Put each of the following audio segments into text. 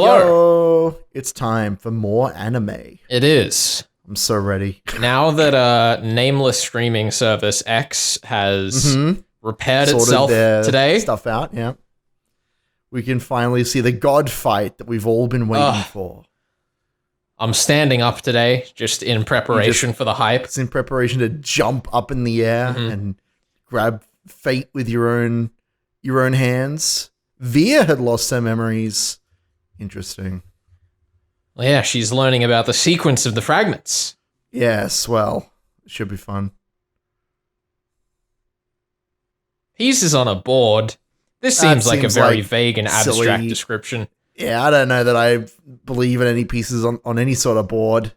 Hello. Yo, it's time for more anime. It is. I'm so ready. Now that nameless streaming service X has repaired Sorted itself their today. stuff out, yeah. We can finally see the god fight that we've all been waiting for. I'm standing up today just in preparation for the hype. It's in preparation to jump up in the air and grab fate with your own hands. Via had lost her memories. Interesting. Well, yeah, she's learning about the sequence of the fragments. Yes, well, it should be fun. Pieces on a board. This seems like a very vague and abstract silly description. Yeah, I don't know that I believe in any pieces on any sort of board.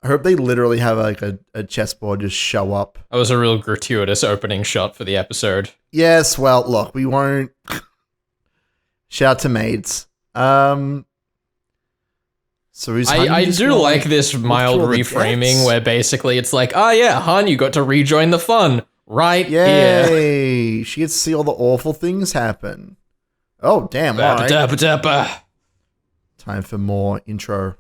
I hope they literally have like a chessboard just show up. That was a real gratuitous opening shot for the episode. Yes, well, look, we won't... Shout out to maids. So I do like this mild reframing where basically it's like, oh yeah, Han, you got to rejoin the fun right here. Yay! She gets to see all the awful things happen. Oh, damn, alright. Time for more intro.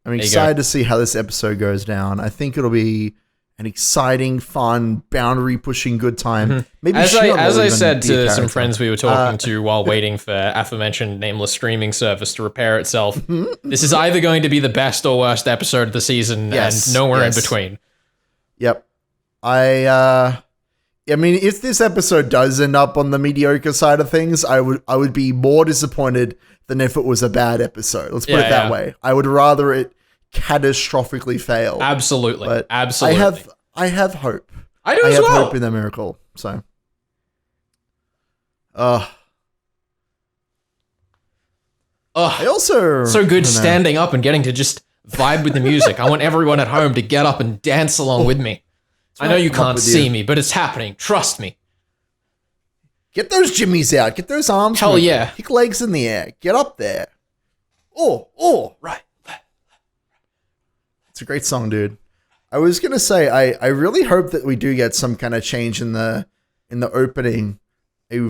I'm excited to see how this episode goes down. I think it'll be an exciting, fun, boundary-pushing good time. Maybe as I said to some character. friends we were talking to while waiting for aforementioned nameless streaming service to repair itself, this is either going to be the best or worst episode of the season, and nowhere in between. Yep. I mean, if this episode does end up on the mediocre side of things, I would be more disappointed than if it was a bad episode. Let's put it that way. I would rather it catastrophically fail. Absolutely. But absolutely. I have hope. I do as well. I have hope in the miracle. So I also so good standing up and getting to just vibe with the music. I want everyone at home to get up and dance along with me. I know you can't see me, but it's happening. Trust me. Get those jimmies out. Get those arms. Hell yeah. Kick legs in the air. Get up there. Oh, right. It's a great song, dude. I was gonna say, I really hope that we do get some kind of change in the opening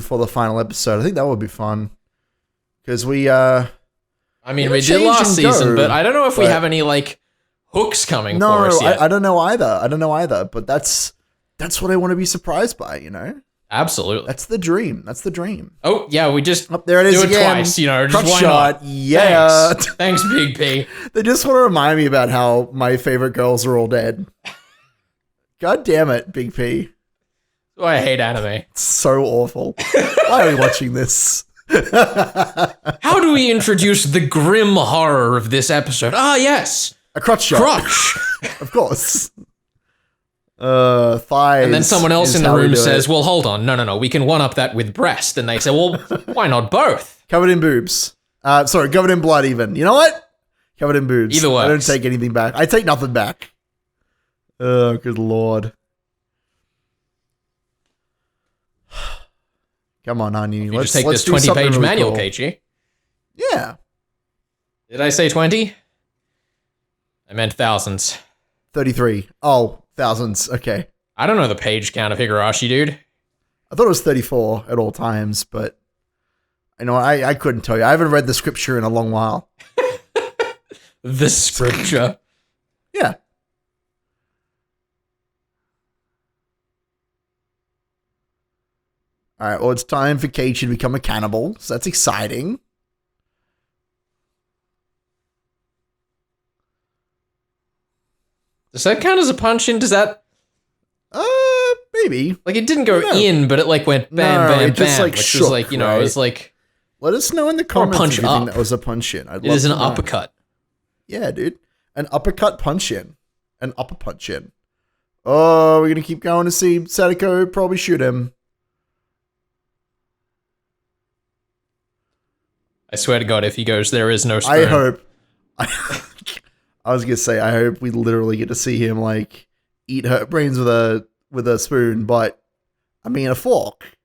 for the final episode. I think that would be fun. Because we I mean, we did last season, but I don't know if we have any like hooks coming for us yet. I don't know either. But that's what I want to be surprised by, you know? Absolutely. That's the dream. Oh, yeah, we just there it is do it again. twice, you know, just Crotch why shot. not? Yeah. Thanks, Big P. They just want to remind me about how my favorite girls are all dead. God damn it, Big P. Oh, I hate anime. It's so awful. Why are we watching this? How do we introduce the grim horror of this episode? Ah, yes. A crotch shot. Crotch. Of course. Thighs. And then someone else in the room says, well, hold on. No. We can one-up that with breast. And they say, well, why not both? Covered in boobs. Sorry, covered in blood even. You know what? Covered in boobs. Either works. I don't take anything back. I take nothing back. Oh, good lord. Come on, honey. Let's take this 20-page really manual, cool. KG. Yeah. Did I say 20? I meant thousands. 33. Oh, thousands. Okay. I don't know the page count of Higurashi, dude. I thought it was 34 at all times, but I couldn't tell you. I haven't read the scripture in a long while. The scripture. Yeah. All right, well, it's time for Keiichi to become a cannibal, so that's exciting. Does that count as a punch-in? Does that... Maybe. Like, it didn't go in, but it, like, went bam, bam, it just, bam. like, which shook, was, like, you know, right? it was, like... Let us know in the comments punch if you think up. that was a punch-in. It is an uppercut. Yeah, dude. An uppercut punch-in. An upper punch-in. Oh, we're going to keep going to see Sadako probably shoot him. I swear to God, if he goes, there is no spoon. I hope. I was going to say, I hope we literally get to see him, like, eat her brains with a spoon, but, I mean, a fork.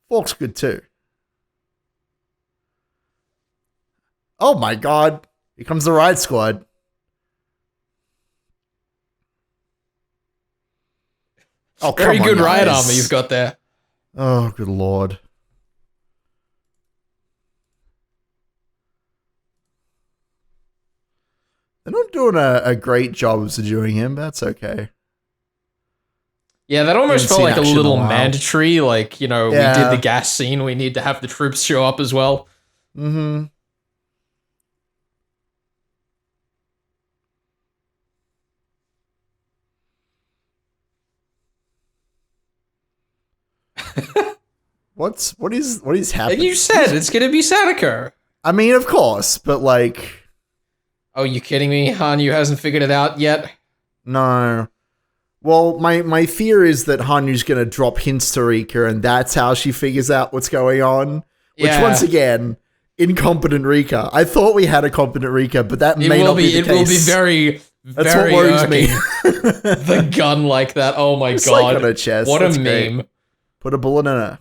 Fork's good, too. Oh, my God. Here comes the ride squad. Oh, Very come good on, riot guys. armor you've got there. Oh, good lord. They're not doing a great job of subduing him, but that's okay. Yeah, that almost felt like a little mandatory. Like, we did the gas scene. We need to have the troops show up as well. Mm-hmm. What is happening? You said it's gonna be Sadako. I mean, of course, but like... Oh, you kidding me? Hanyu hasn't figured it out yet? No. Well, my fear is that Hanyu's going to drop hints to Rika, and that's how she figures out what's going on. Which, once again, incompetent Rika. I thought we had a competent Rika, but that may not be the case. It will be very, that's very what worries me. The gun like that. Oh my it's god. Like on her chest. What that's a meme. Great. Put a bullet in her.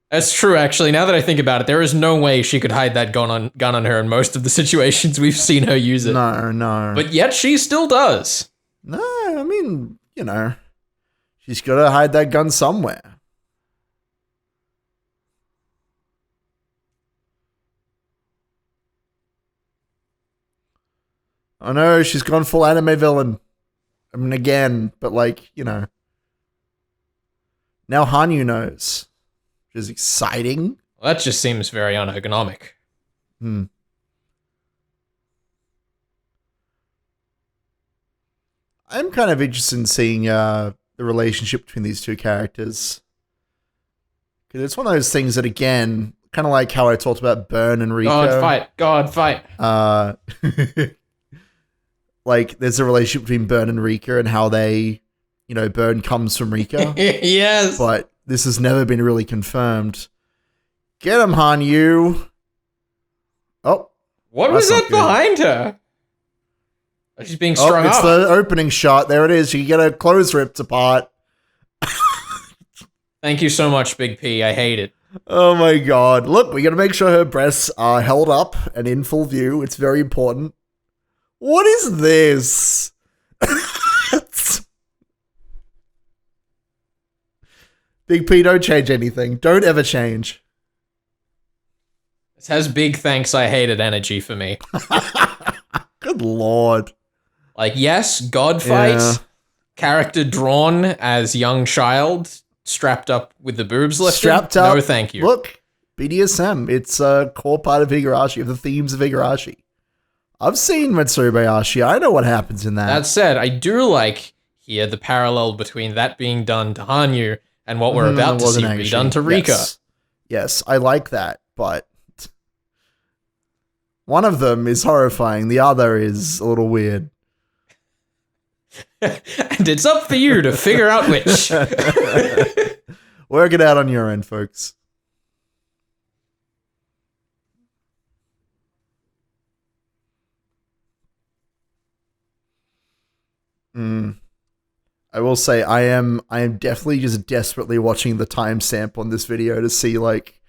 That's true, actually. Now that I think about it, there is no way she could hide that gun on her in most of the situations we've seen her use it. No. But yet she still does. No, I mean, she's got to hide that gun somewhere. Oh no, she's gone full anime villain. I mean, again, but now Hanyu knows. Which is exciting. Well, that just seems very unergonomic. I'm kind of interested in seeing the relationship between these two characters. Because it's one of those things that, again, kind of like how I talked about Burn and Rico. God fight. Like, there's a relationship between Burn and Rika and how they, Burn comes from Rika. Yes. But this has never been really confirmed. Get him, Hanyu. Oh. What was that behind her? Oh, she's being strung up. It's the opening shot. There it is. You get her clothes ripped apart. Thank you so much, Big P. I hate it. Oh my god. Look, we gotta make sure her breasts are held up and in full view. It's very important. What is this? Big P, don't change anything. Don't ever change. This has big thanks I hated energy for me. Good lord. Like, yes, God fight. Yeah. Character drawn as young child, strapped up with the boobs lifted. Strapped up. No, thank you. Look, BDSM. It's a core part of Higurashi, of the themes of Higurashi. I've seen Matsubayashi. I know what happens in that. That said, I do like here the parallel between that being done to Hanyu and what we're about to see be done to Rika. Yes, I like that, but one of them is horrifying. The other is a little weird. And it's up for you to figure out which. Work it out on your end, folks. I will say I am definitely just desperately watching the timestamp on this video to see like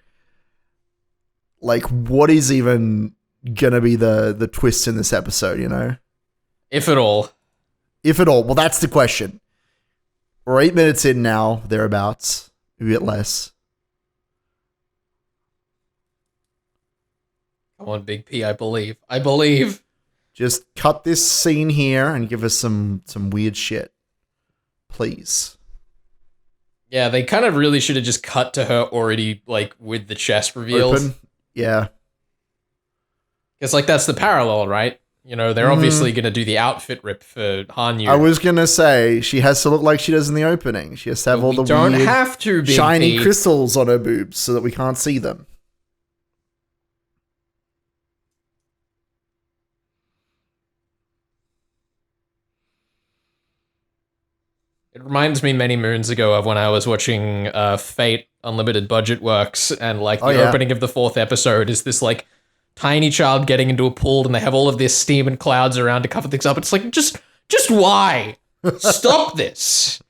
what is even gonna be the twist in this episode, If at all. If at all. Well, that's the question. We're 8 minutes in now, thereabouts. Maybe a bit less. Come on, Big P, I believe. I believe. Just cut this scene here and give us some weird shit. Please. Yeah, they kind of really should have just cut to her already, with the chest reveals. Open. Yeah. Because, that's the parallel, right? They're obviously going to do the outfit rip for Hanyu. I was going to say, she has to look like she does in the opening. She has to have all the don't weird have to, Big shiny P. crystals on her boobs so that we can't see them. It reminds me many moons ago of when I was watching Fate Unlimited Budget Works, and the opening of the 4th episode is this tiny child getting into a pool, and they have all of this steam and clouds around to cover things up. It's just why? Stop this.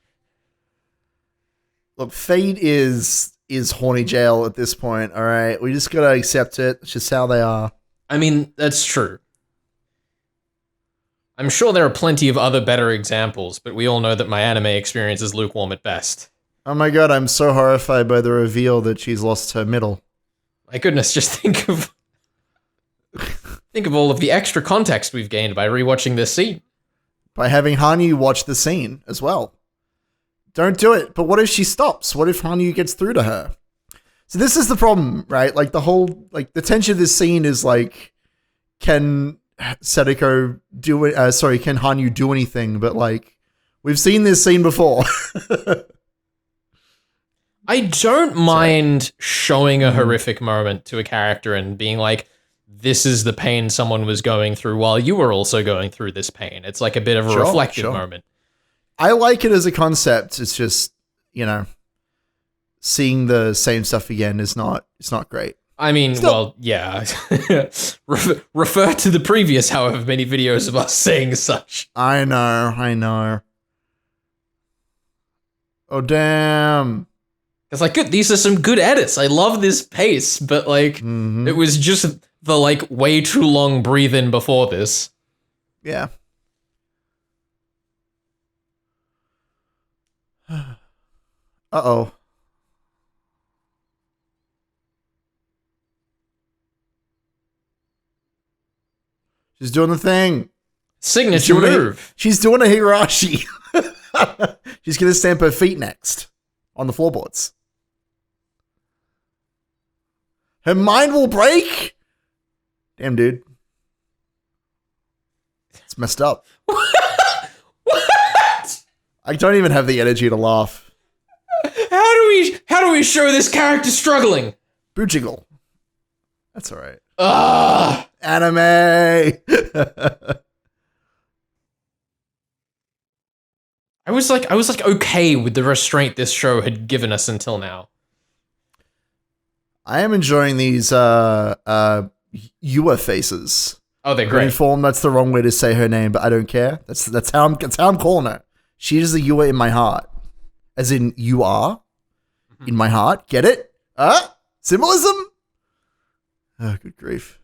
Look, Fate is horny jail at this point, all right? We just gotta accept it. It's just how they are. I mean, that's true. I'm sure there are plenty of other better examples, but we all know that my anime experience is lukewarm at best. Oh my god, I'm so horrified by the reveal that she's lost her middle. My goodness, just think of Think of all of the extra context we've gained by rewatching this scene. By having Hanyu watch the scene as well. Don't do it. But what if she stops? What if Hanyu gets through to her? So this is the problem, right? Like the tension of this scene is like, can Sadako do it? Can Hanyu do anything? But like, we've seen this scene before. I don't mind showing a horrific moment to a character and being like, this is the pain someone was going through while you were also going through this pain. It's like a bit of a reflective moment. I like it as a concept. It's just, seeing the same stuff again it's not great. I mean, well, yeah. Refer to the previous however many videos of us saying such. I know. Oh, damn. It's like, good. These are some good edits. I love this pace, but like, it was just the like way too long breathe in before this. Yeah. Uh-oh. She's doing the thing. Signature move. She's doing a Higurashi. She's going to stamp her feet next on the floorboards. Her mind will break. Damn, dude. It's messed up. What? I don't even have the energy to laugh. How do we show this character struggling? Boojiggle. That's all right. Anime. I was like okay with the restraint this show had given us until now. I am enjoying these Yua faces. Oh, they're great. Inform, that's the wrong way to say her name, but I don't care. That's how I'm calling her. She is a Yua in my heart. As in you are in my heart. Get it? Symbolism? Oh, good grief.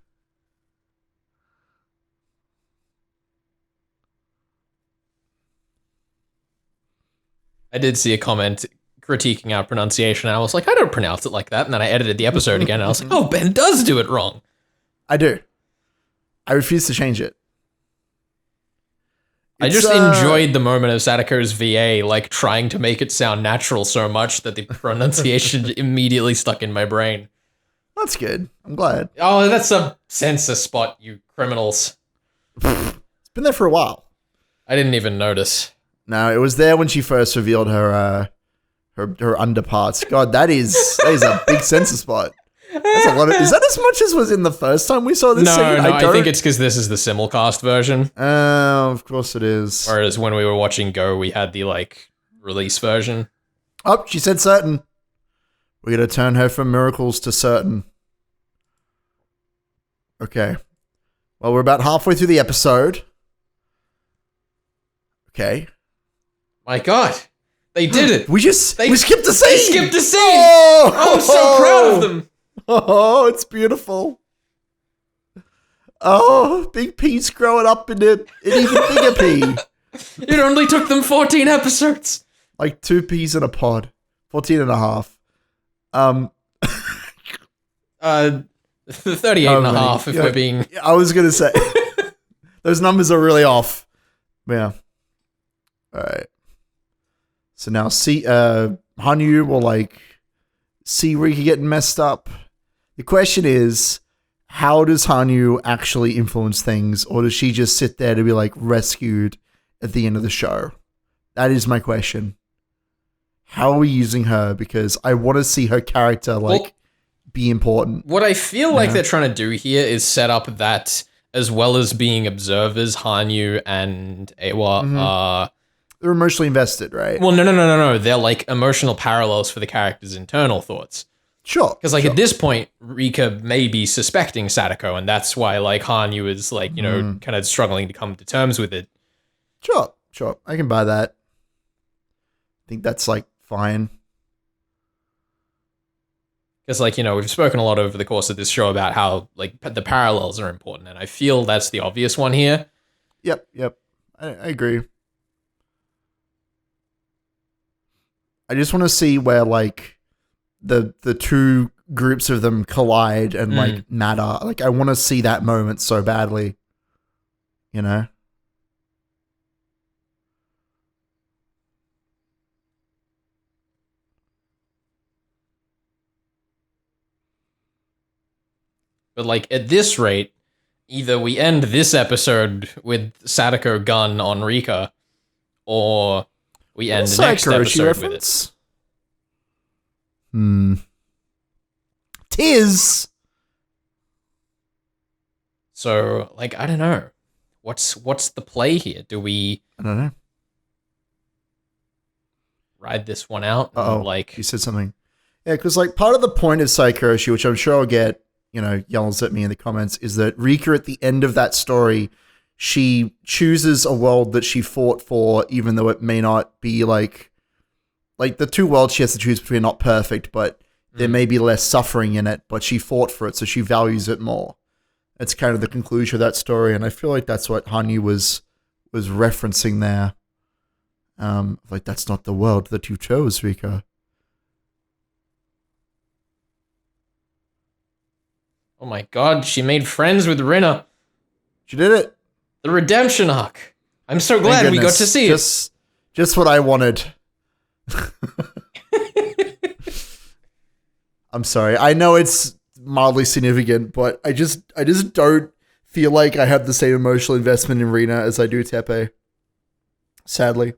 I did see a comment critiquing our pronunciation, and I was like, I don't pronounce it like that. And then I edited the episode again, and I was like, oh, Ben does do it wrong. I do. I refuse to change it. I just enjoyed the moment of Sadako's VA, like, trying to make it sound natural so much that the pronunciation immediately stuck in my brain. That's good. I'm glad. Oh, that's a censor spot, you criminals. It's been there for a while. I didn't even notice. No, it was there when she first revealed her underparts. God, that is a big censor spot. That's a lot. Is that as much as was in the first time we saw this scene? No, I think it's because this is the simulcast version. Oh, of course it is. Whereas when we were watching Go, we had the, like, release version. Oh, she said certain. We're going to turn her from miracles to certain. Okay. Well, we're about halfway through the episode. Okay. My God. They did it. We skipped a scene. They skipped a scene. Oh, I'm so proud of them. Oh, it's beautiful. Oh, big P's growing up in an even bigger P. It only took them 14 episodes. Like 2 P's in a pod. 14 and a half. 38 and a half if we're being... I was going to say. Those numbers are really off. Yeah. All right. So now Hanyu will like see Rika getting messed up. The question is, how does Hanyu actually influence things, or does she just sit there to be like rescued at the end of the show? That is my question. How are we using her? Because I want to see her character be important. What I feel like they're trying to do here is set up that, as well as being observers, Hanyu and Awa they're emotionally invested, right? Well, no. They're like emotional parallels for the character's internal thoughts. Sure. Because at this point, Rika may be suspecting Sadako, and that's why like Hanyu is like, kind of struggling to come to terms with it. Sure. I can buy that. I think that's like fine. Because we've spoken a lot over the course of this show about how like the parallels are important, and I feel that's the obvious one here. Yep. I agree. I just want to see where like the two groups of them collide and like matter. Like I want to see that moment so badly, you know? But like at this rate, either we end this episode with Sadako gun on Rika, or we end the next episode reference? With it. Tis. So, like, I don't know. What's the play here? Do we? I don't know. Ride this one out? Like you said something. Yeah, because like part of the point of Higurashi, which I'm sure I'll get, yells at me in the comments, is that Rika at the end of that story, she chooses a world that she fought for, even though it may not be like the two worlds she has to choose between are not perfect, but there may be less suffering in it, but she fought for it, so she values it more. That's kind of the conclusion of that story, and I feel like that's what Hanyu was referencing there. Like, that's not the world that you chose, Rika. Oh my god, she made friends with Rina. She did it. The redemption arc. I'm so glad we got to see it. Just what I wanted. I'm sorry. I know it's mildly significant, but I just don't feel like I have the same emotional investment in Rina as I do Teppei. Sadly.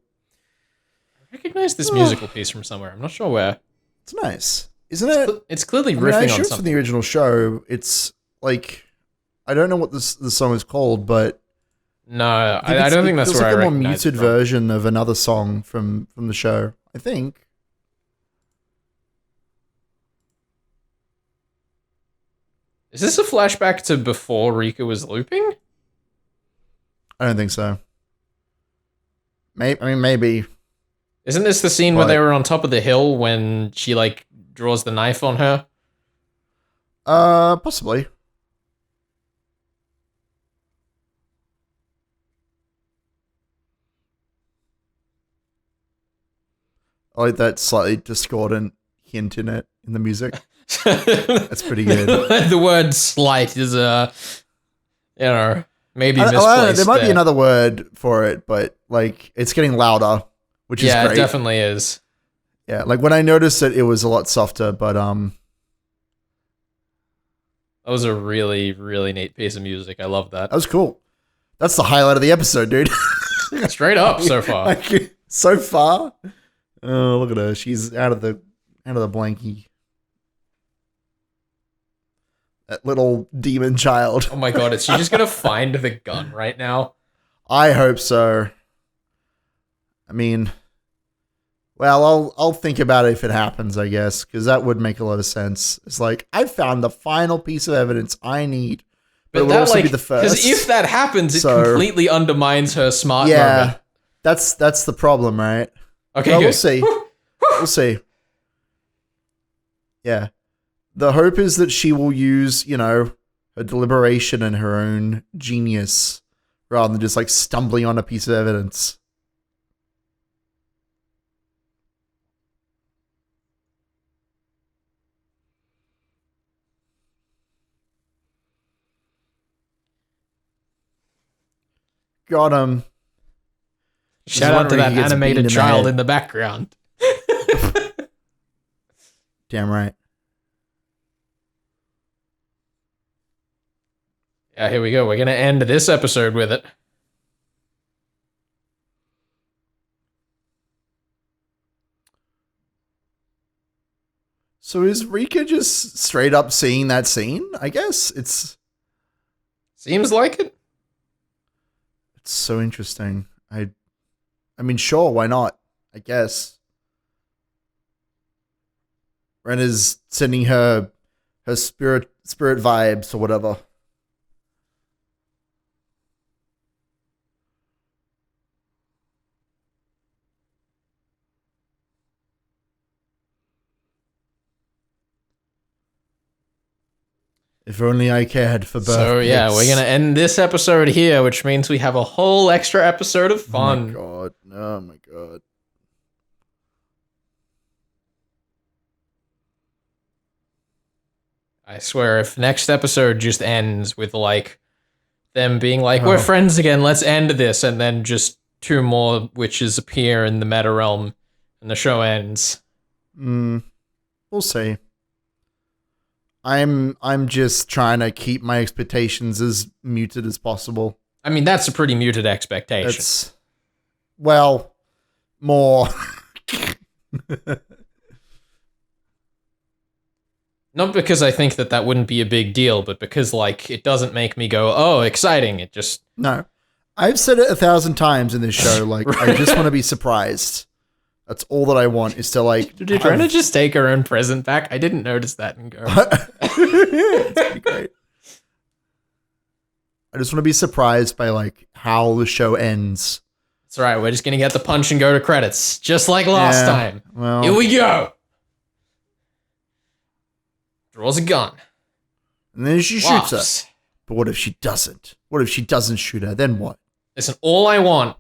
I recognize this musical piece from somewhere. I'm not sure where. It's nice. Isn't it? It's clearly riffing on something. It's from the original show. It's like, I don't know what the song is called, but no, I don't think that's where I recognize it. It's like a more muted version of another song from the show, I think. Is this a flashback to before Rika was looping? I don't think so. Maybe. Isn't this the scene where they were on top of the hill when she, like, draws the knife on her? Possibly. I like that slightly discordant hint in it, in the music. That's pretty good. The word slight is, maybe misplaced. There might be another word for it, but, like, it's getting louder, which is great. Yeah, it definitely is. Yeah, like, when I noticed it was a lot softer, but, That was a really, really neat piece of music. I love that. That was cool. That's the highlight of the episode, dude. Straight up, so far. Like, so far. Oh, look at her. She's out of the blankie. That little demon child. Oh my god, is she just gonna find the gun right now? I hope so. I mean, well, I'll think about it if it happens, I guess, because that would make a lot of sense. It's like, I found the final piece of evidence I need, but it would also be the first. Because if that happens, it completely undermines her smart moment. That's the problem, right? Okay, well, we'll see. We'll see. Yeah. The hope is that she will use, her deliberation and her own genius rather than just like stumbling on a piece of evidence. Got him. Shout out to that animated child in the background. Damn right. Yeah, here we go. We're going to end this episode with it. So is Rika just straight up seeing that scene? I guess it's... Seems like it. It's so interesting. I mean, sure, why not? I guess. Ren is sending her spirit vibes or whatever. If only I cared for birthdays. So yeah, we're gonna end this episode here, which means we have a whole extra episode of fun. Oh my god. I swear, if next episode just ends with, like, them being like, we're friends again, let's end this, and then just 2 more witches appear in the meta realm, and the show ends. We'll see. I'm just trying to keep my expectations as muted as possible. I mean, that's a pretty muted expectation. Well, more. Not because I think that wouldn't be a big deal, but because, like, it doesn't make me go, oh, exciting. It just... No. I've said it 1,000 times in this show. Like, I just want to be surprised. That's all that I want is to, like... Did Rena just take her own present back? I didn't notice that in Go. It's pretty great. I just want to be surprised by, like, how the show ends. That's right. We're just going to get the punch and go to credits. Just like last time. Well, here we go. Draws a gun. And then she shoots her. But what if she doesn't? What if she doesn't shoot her? Then what? Listen, all I want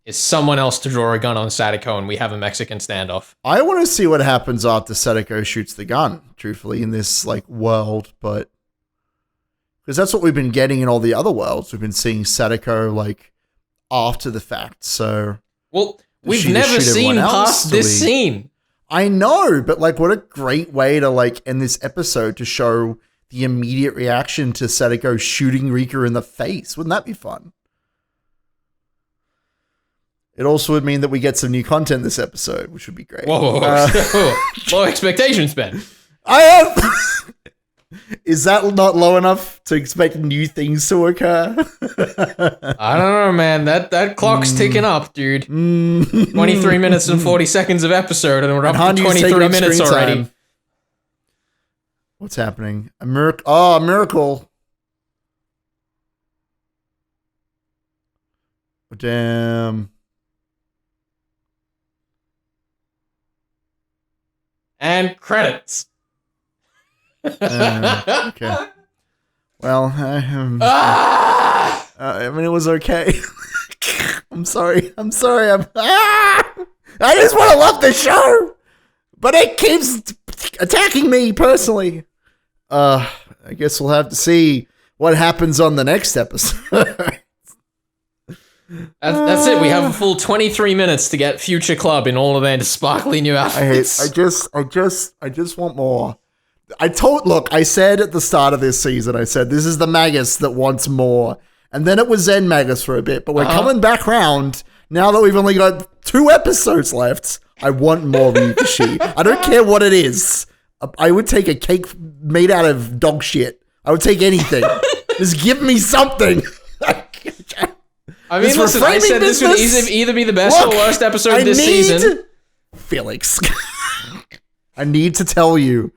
is someone else to draw a gun on Sadako and we have a Mexican standoff. I want to see what happens after Sadako shoots the gun, truthfully, in this, like, world, but... Because that's what we've been getting in all the other worlds. We've been seeing Sadako, like, after the fact, so... Well, we've never seen past this scene. I know, but, like, what a great way to, like, end this episode to show the immediate reaction to Sadako shooting Rika in the face. Wouldn't that be fun? It also would mean that we get some new content this episode, which would be great. Whoa. Low expectations, Ben. I have... Is that not low enough to expect new things to occur? I don't know, man. That clock's ticking up, dude. 23 minutes and 40 seconds of episode, and we're up to 23 minutes already. Time. What's happening? A miracle. Oh, a miracle. Damn. And credits. Okay. Well, I mean, it was okay. I'm sorry. I just want to love the show, but it keeps attacking me personally. I guess we'll have to see what happens on the next episode. That's it. We have a full 23 minutes to get Future Club in all of their sparkly new outfits. I just want more. I said at the start of this season, I said, this is the Magus that wants more. And then it was Zen Magus for a bit, but we're coming back round. Now that we've only got 2 episodes left, I want more Ryukishi. I don't care what it is. I would take a cake made out of dog shit. I would take anything. Just give me something. I mean, listen, I said this would either be the best or worst episode this season. Felix. I need to tell you.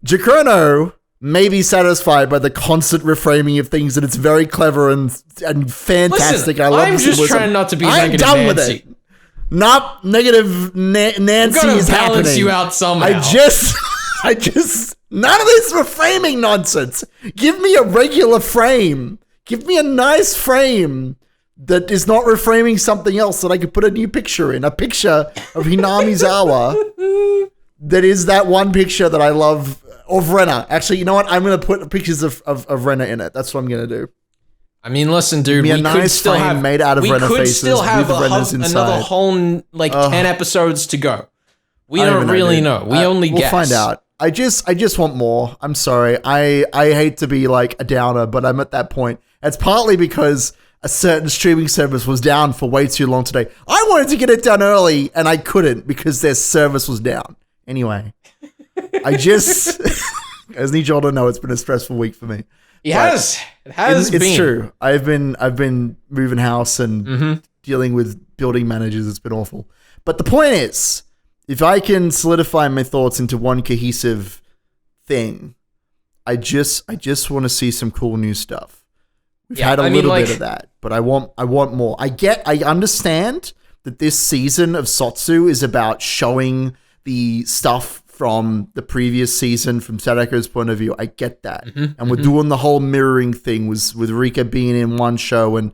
Giacomo may be satisfied by the constant reframing of things, and it's very clever and fantastic. Listen, I'm just trying not to be negative Nancy. With it. Not negative Nancy is happening. Balance you out somehow. I just none of this reframing nonsense. Give me a regular frame. Give me a nice frame that is not reframing something else that I could put a new picture in. A picture of Hinamizawa that is that one picture that I love. Of Rena. Actually, you know what? I'm going to put pictures of Rena in it. That's what I'm going to do. I mean, listen, dude. We could still have made out of Rena faces. We could still have another whole 10 episodes to go. We don't really know. We only guess. We'll find out. I just want more. I'm sorry. I hate to be like a downer, but I'm at that point. It's partly because a certain streaming service was down for way too long today. I wanted to get it done early, and I couldn't because their service was down. Anyway. I need you all to know it's been a stressful week for me. It has been. It's true. I've been moving house and dealing with building managers. It's been awful. But the point is, if I can solidify my thoughts into one cohesive thing, I just want to see some cool new stuff. We've had a little bit of that, but I want more. I understand that this season of SOTSU is about showing the stuff from the previous season, from Sadako's point of view. I get that. And we're doing the whole mirroring thing with Rika being in one show and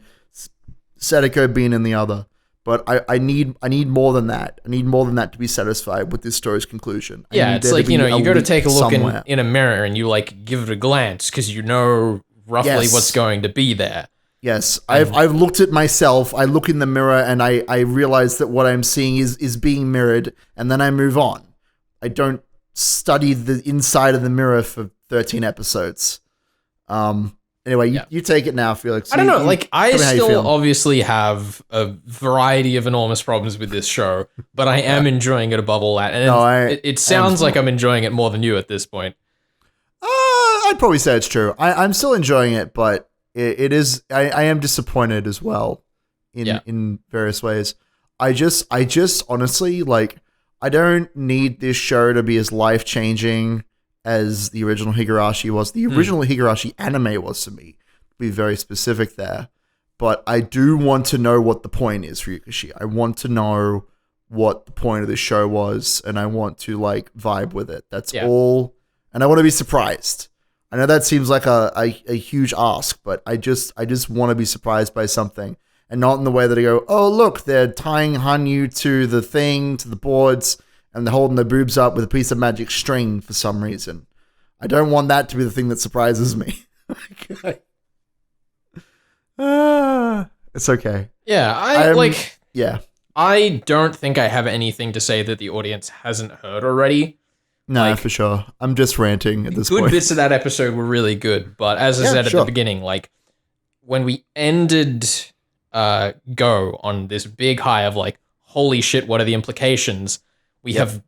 Sadako being in the other. But I need more than that. I need more than that to be satisfied with this story's conclusion. Yeah, it's like, you go to take a look in a mirror and you like give it a glance because you know roughly what's going to be there. Yes, I've looked at myself. I look in the mirror and I realize that what I'm seeing is being mirrored, and then I move on. I don't study the inside of the mirror for 13 episodes. Anyway, you take it now, Felix. I don't know. I still obviously have a variety of enormous problems with this show, but I am enjoying it above all that. And it sounds like I'm enjoying it more than you at this point. I'd probably say it's true. I'm still enjoying it, but it is. I am disappointed as well in various ways. I just honestly, I don't need this show to be as life-changing as the original Higurashi was. The original Higurashi anime was to me, to be very specific there. But I do want to know what the point is for Higurashi. I want to know what the point of this show was, and I want to vibe with it. That's all. And I want to be surprised. I know that seems like a huge ask, but I just want to be surprised by something, and not in the way that I go, oh look, they're tying Hanyu to the thing, to the boards, and they're holding their boobs up with a piece of magic string for some reason. I don't want that to be the thing that surprises me. It's okay. Yeah, Yeah. I don't think I have anything to say that the audience hasn't heard already. No, for sure. I'm just ranting at this point. Good bits of that episode were really good, but as I said at the beginning, when we ended Go on this big high of holy shit, what are the implications? We have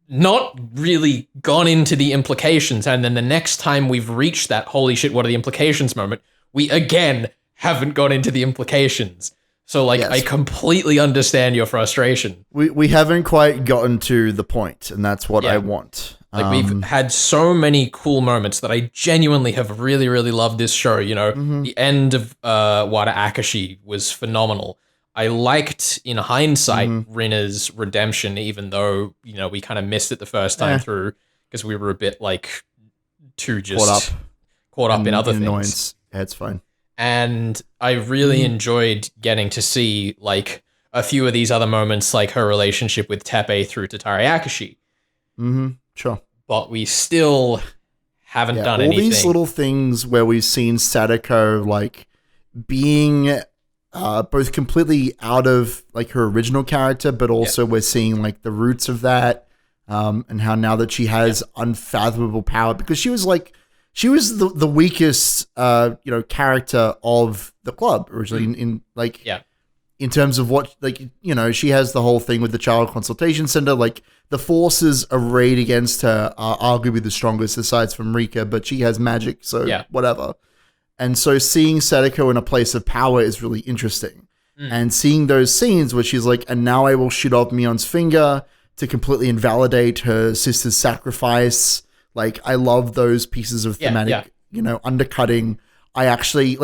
not really gone into the implications, and then the next time we've reached that holy shit, what are the implications moment, we again haven't gone into the implications. So I completely understand your frustration. We haven't quite gotten to the point, and that's what I want. We've had so many cool moments that I genuinely have really, really loved this show. The end of Wada Akashi was phenomenal. I liked, in hindsight, Rina's redemption, even though, we kind of missed it the first time through because we were a bit too just caught up in other things. Annoyance. Yeah, it's fine. And I really enjoyed getting to see a few of these other moments, like her relationship with Teppei through Tatari Akashi. Sure. But we still haven't done anything. All these little things where we've seen Sadako being both completely out of her original character, but also we're seeing the roots of that, and how now that she has unfathomable power, because she was the weakest character of the club originally in terms of what she has the whole thing with the child consultation center. The forces arrayed against her are arguably the strongest aside from Rika, but she has magic, so whatever. And so seeing Sadako in a place of power is really interesting. And seeing those scenes where she's and now I will shoot off Mion's finger to completely invalidate her sister's sacrifice. I love those pieces of thematic, undercutting. I actually,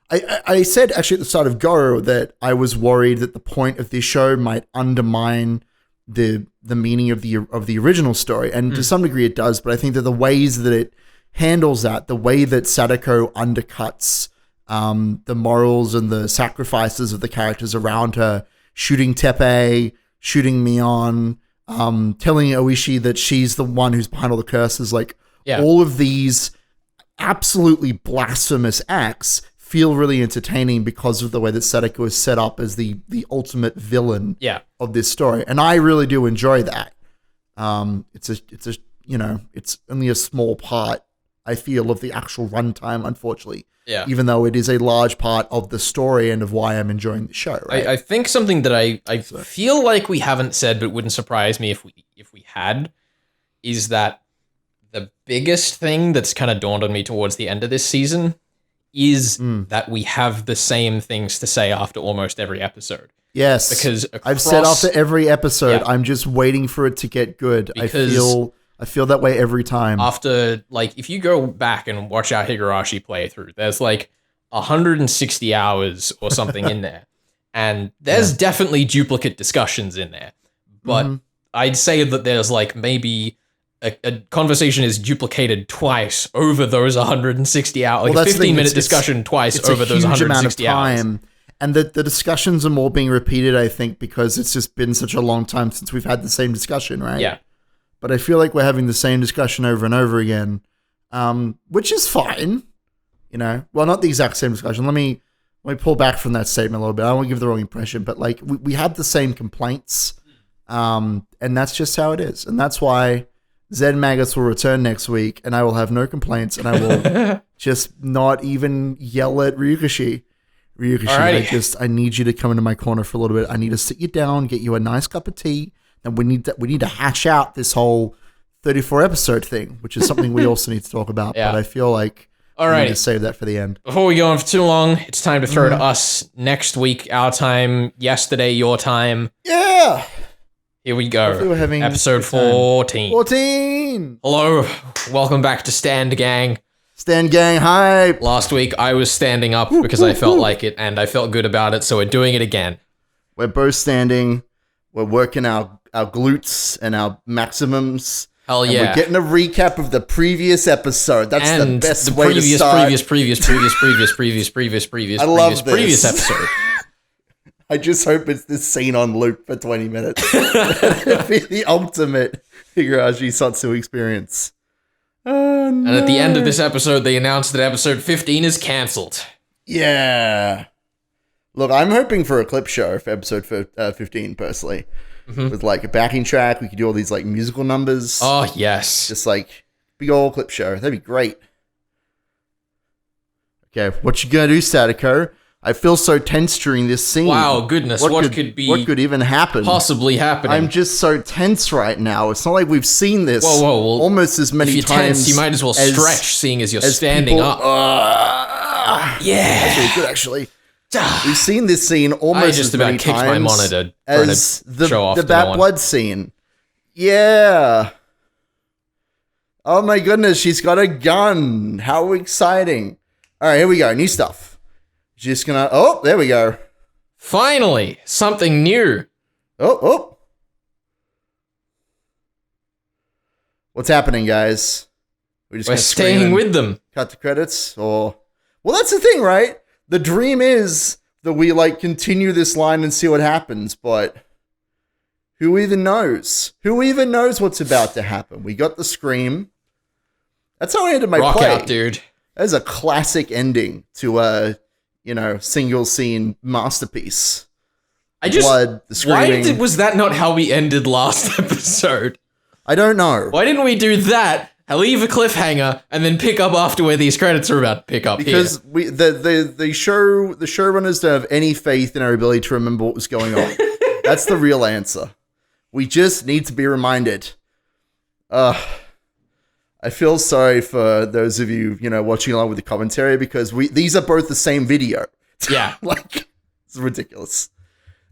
I said actually at the start of Go that I was worried that the point of this show might undermine the meaning of the original story. And to some degree it does, but I think that the ways that it handles that, the way that Sadako undercuts the morals and the sacrifices of the characters around her, shooting Teppei, shooting Mion, telling Oishi that she's the one who's behind all the curses, all of these absolutely blasphemous acts feel really entertaining because of the way that Sadako is set up as the ultimate villain of this story. And I really do enjoy that. It's only a small part, I feel, of the actual runtime, unfortunately. Yeah. Even though it is a large part of the story and of why I'm enjoying the show, right? I think something that I feel like we haven't said but wouldn't surprise me if we had is that the biggest thing that's kind of dawned on me towards the end of this season is that we have the same things to say after almost every episode. Yes. Because I've said after every episode, I'm just waiting for it to get good. I feel that way every time. After, if you go back and watch our Higurashi playthrough, there's 160 hours or something in there. And there's definitely duplicate discussions in there. But I'd say that there's maybe a conversation is duplicated twice over those 160 hours. 15-minute discussion twice over those 160 hours. And the discussions are more being repeated, I think, because it's just been such a long time since we've had the same discussion, right? Yeah. But I feel like we're having the same discussion over and over again, which is fine. You know, well, not the exact same discussion. Let me pull back from that statement a little bit. I don't want to give the wrong impression, but like we have the same complaints, and that's just how it is. And that's why Zen Maggots will return next week, and I will have no complaints, and I will just not even yell at Ryukashi. I need you to come into my corner for a little bit. I need to sit you down, get you a nice cup of tea, and we need to hash out this whole 34 episode thing, which is something we also need to talk about. Yeah. But I feel like we need to save that for the end. Before we go on for too long, it's time to throw to us next week, our time, yesterday, your time. Yeah. Here we go. We're having episode 14. 14. Hello. Welcome back to Stand Gang. Stand Gang hype. Last week, I was standing up because I felt like it, and I felt good about it, so we're doing it again. We're both standing. We're working our glutes and our maximums. Hell yeah. And we're getting a recap of the previous episode. That's the best way to start. Previous episode. I just hope it's this scene on loop for 20 minutes. It'd be the ultimate Higurashi SOTSU experience. Oh, no. And at the end of this episode, they announced that episode 15 is cancelled. Yeah. Look, I'm hoping for a clip show for episode 15, personally. Mm-hmm. With like a backing track, we could do all these like musical numbers. Oh, yes. Just like big old clip show. That'd be great. Okay, what you gonna do, Sadako? I feel so tense during this scene. Wow, goodness, what could even happen? Possibly happening. I'm just so tense right now. It's not like we've seen this well, almost as many times. If you're tense, you might as well stretch, seeing as you're standing up. Yeah. That's really good, actually. We've seen this scene almost as many times my monitor as the Bat Blood scene. Yeah. Oh my goodness, she's got a gun. How exciting. All right, here we go. New stuff. Just gonna... Oh, there we go. Finally, something new. Oh. What's happening, guys? We're staying with them. Cut the credits, or... Well, that's the thing, right? The dream is that we, like, continue this line and see what happens, but... Who even knows? Who even knows what's about to happen? We got the scream. That's how I ended my play. Rock out, dude. That is a classic ending to a... single scene masterpiece. Blood, the screaming. Why was that not how we ended last episode? I don't know. Why didn't we do that? Leave a cliffhanger and then pick up after where these credits are about to pick up? Because the showrunners don't have any faith in our ability to remember what was going on. That's the real answer. We just need to be reminded. I feel sorry for those of you, watching along with the commentary because these are both the same video. Yeah. Like, it's ridiculous.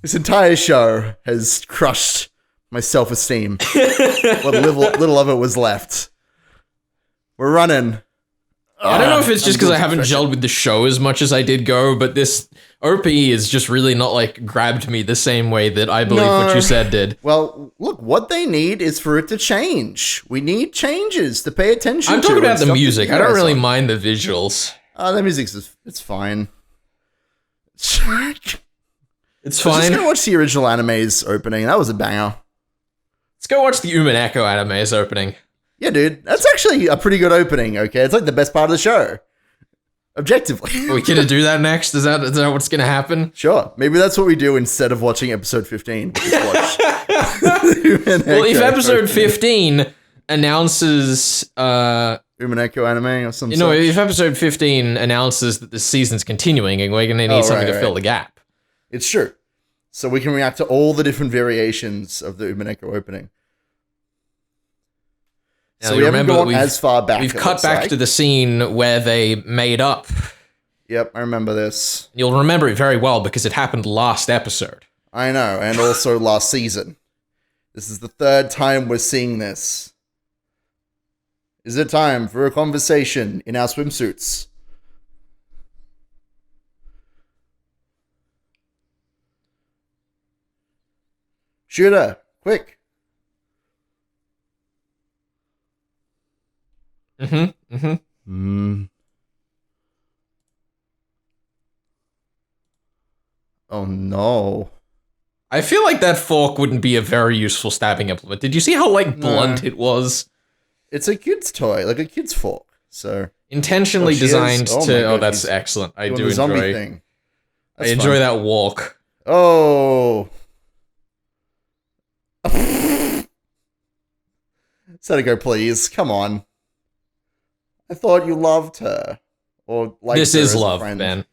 This entire show has crushed my self-esteem. What little of it was left. We're running. I don't know if it's just because I haven't gelled with the show as much as I did Go, but this OP is just really not, like, grabbed me the same way that I believe what you said did. Well, look, what they need is for it to change. We need changes to pay attention to. I'm talking about the music. I don't really mind the visuals. The music's it's fine. It's fine. I'm just gonna watch the original anime's opening. That was a banger. Let's go watch the Umineko anime's opening. Yeah, dude. That's actually a pretty good opening, okay? It's like the best part of the show. Objectively. Are we gonna do that next? Is that what's gonna happen? Sure. Maybe that's what we do instead of watching episode 15. Well, if episode 15 announces... Umineko anime or something. If episode 15 announces that the season's continuing and we're gonna need something to fill the gap. It's true. So we can react to all the different variations of the Umineko opening. Now, so we haven't gone as far back. We've cut back to the scene where they made up. Yep, I remember this. You'll remember it very well because it happened last episode. I know, and also last season. This is the third time we're seeing this. Is it time for a conversation in our swimsuits? Shooter, quick. Oh no. I feel like that fork wouldn't be a very useful stabbing implement. Did you see how, like, blunt it was? It's a kid's toy, like a kid's fork. So intentionally designed to... God, that's excellent. I do enjoy... Thing. I enjoy that walk. Oh. Sadako, please. Come on. I thought you loved her. Or like this is love, man.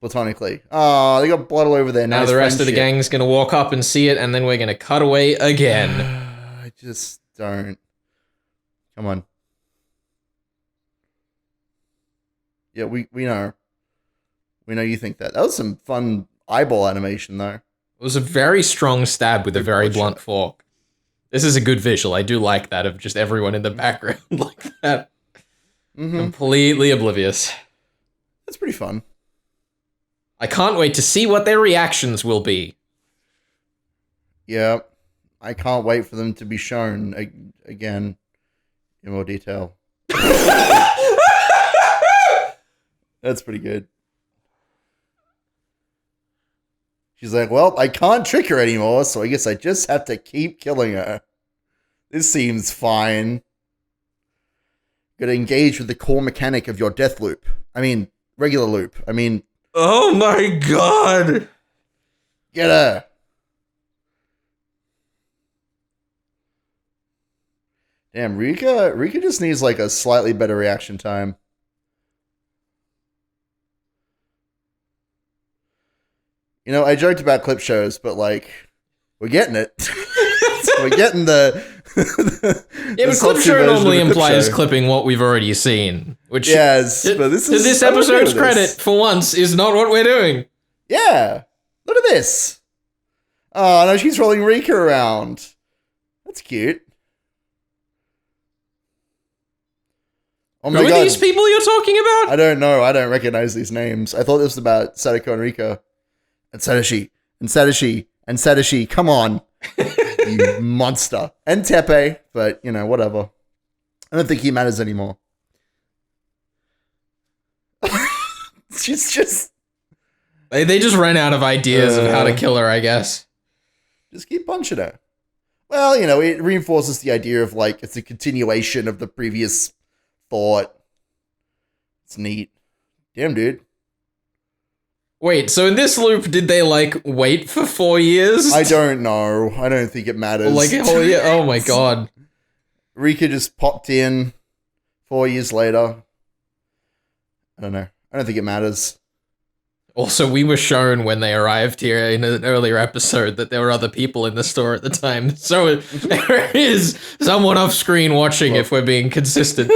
Platonically. Oh, they got blood all over there. Now the rest of the gang's gonna walk up and see it, and then we're gonna cut away again. I just don't. Come on. Yeah, we know. We know you think that. That was some fun eyeball animation, though. It was a very strong stab with a very blunt fork. This is a good visual. I do like that, of just everyone in the background like that. Completely oblivious. That's pretty fun. I can't wait to see what their reactions will be. Yeah. I can't wait for them to be shown again in more detail. That's pretty good. She's like, well, I can't trick her anymore, so I guess I just have to keep killing her. This seems fine. Gotta engage with the core mechanic of your death loop. I mean, regular loop. I mean... Oh my god! Get her! Damn, Rika just needs, like, a slightly better reaction time. You know, I joked about clip shows, but, like, we're getting it. We're getting the... Yeah, but clip show normally implies clipping what we've already seen. Which, yes, but this is... To this episode's credit, for once, is not what we're doing. Yeah. Look at this. Oh, no, she's rolling Rika around. That's cute. Oh my god. Who are these people you're talking about? I don't know. I don't recognize these names. I thought this was about Sadako and Rika. And Satoshi. And Satoshi. And Satoshi. Come on. You monster. And Tepe. But, you know, whatever. I don't think he matters anymore. She's just... They just ran out of ideas of how to kill her, I guess. Just keep punching her. Well, you know, it reinforces the idea of, like, it's a continuation of the previous thought. It's neat. Damn, dude. Wait, so in this loop, did they, like, wait for 4 years? I don't know. I don't think it matters. Like, oh my god. Rika just popped in 4 years later. I don't know. I don't think it matters. Also, we were shown when they arrived here in an earlier episode that there were other people in the store at the time. So there is someone off screen watching, if we're being consistent.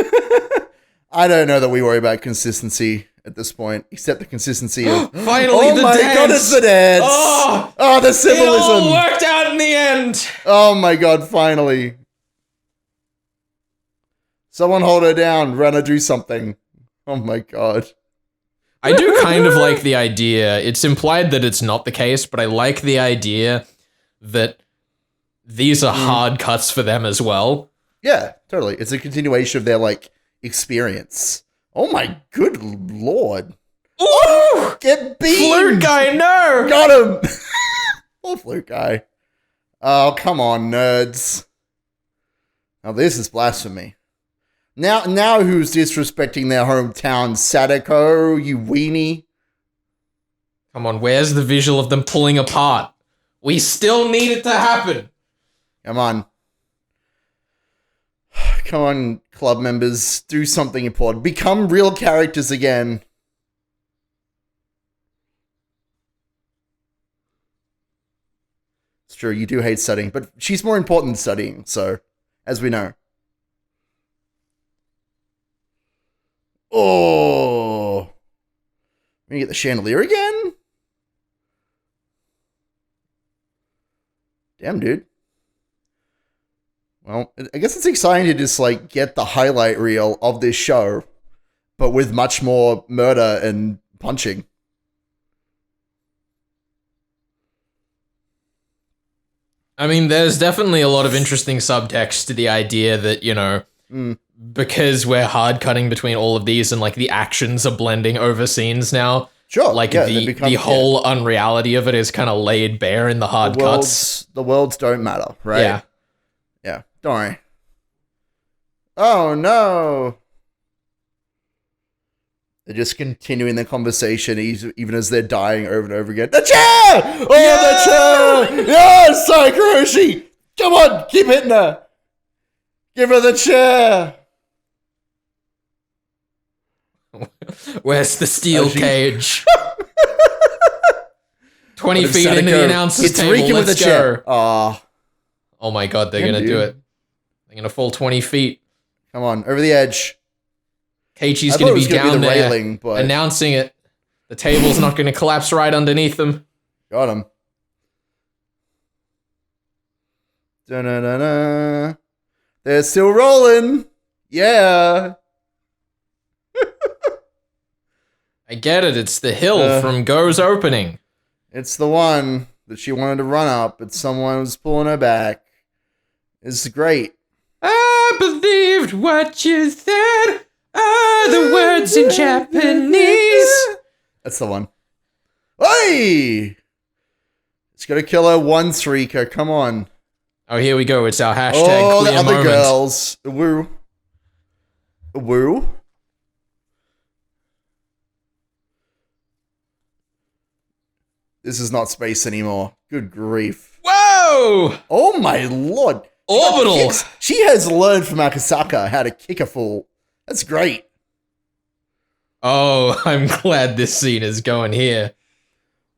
I don't know that we worry about consistency at this point, except the consistency of... Finally, oh the my dance! god, it's the dance! Oh, the symbolism! It all worked out in the end! Oh my god, finally. Someone hold her down. Run her do something. Oh my god. I do kind of like the idea. It's implied that it's not the case, but I like the idea that these are hard cuts for them as well. Yeah, totally. It's a continuation of their, like, experience. Oh my good lord. Ooh! Oh, get beat! Flute guy, no! Got him! Poor flute guy. Oh, come on, nerds. Now this is blasphemy. Now who's disrespecting their hometown? Sadako, you weenie. Come on, where's the visual of them pulling apart? We still need it to happen. Come on. Come on, club members. Do something important. Become real characters again. It's true, you do hate studying, but she's more important than studying, so, as we know. Oh. We're gonna get the chandelier again? Damn, dude. Well, I guess it's exciting to just, like, get the highlight reel of this show, but with much more murder and punching. I mean, there's definitely a lot of interesting subtext to the idea that, you know, because we're hard cutting between all of these and, like, the actions are blending over scenes now, Sure. Like the whole unreality of it is kind of laid bare in the hard cuts. The worlds don't matter, right? Yeah. Yeah. Don't worry. Oh no. They're just continuing the conversation even as they're dying over and over again. The chair! Oh, the chair! Yes, sorry, Higurashi! Come on, keep hitting her! Give her the chair! Where's the steel cage? 20 feet into the announcer's table, let's go. Oh my god, they're going to do it. They're going to fall 20 feet. Come on, over the edge. Keiichi's going to be down there railing, announcing it. The table's not going to collapse right underneath them. Got him. Da-na-na-na. They're still rolling. Yeah. I get it. It's the hill from Go's opening. It's the one that she wanted to run up, but someone was pulling her back. It's great. I believed what you said. The words in Japanese. That's the one. Hey! It's gonna kill her one streaker. Come on. Oh, here we go. It's our hashtag queer the other moment. Girls. Woo. Woo. This is not space anymore. Good grief. Whoa! Oh my lord. Orbital. She has learned from Akasaka how to kick a fool. That's great. Oh, I'm glad this scene is going here.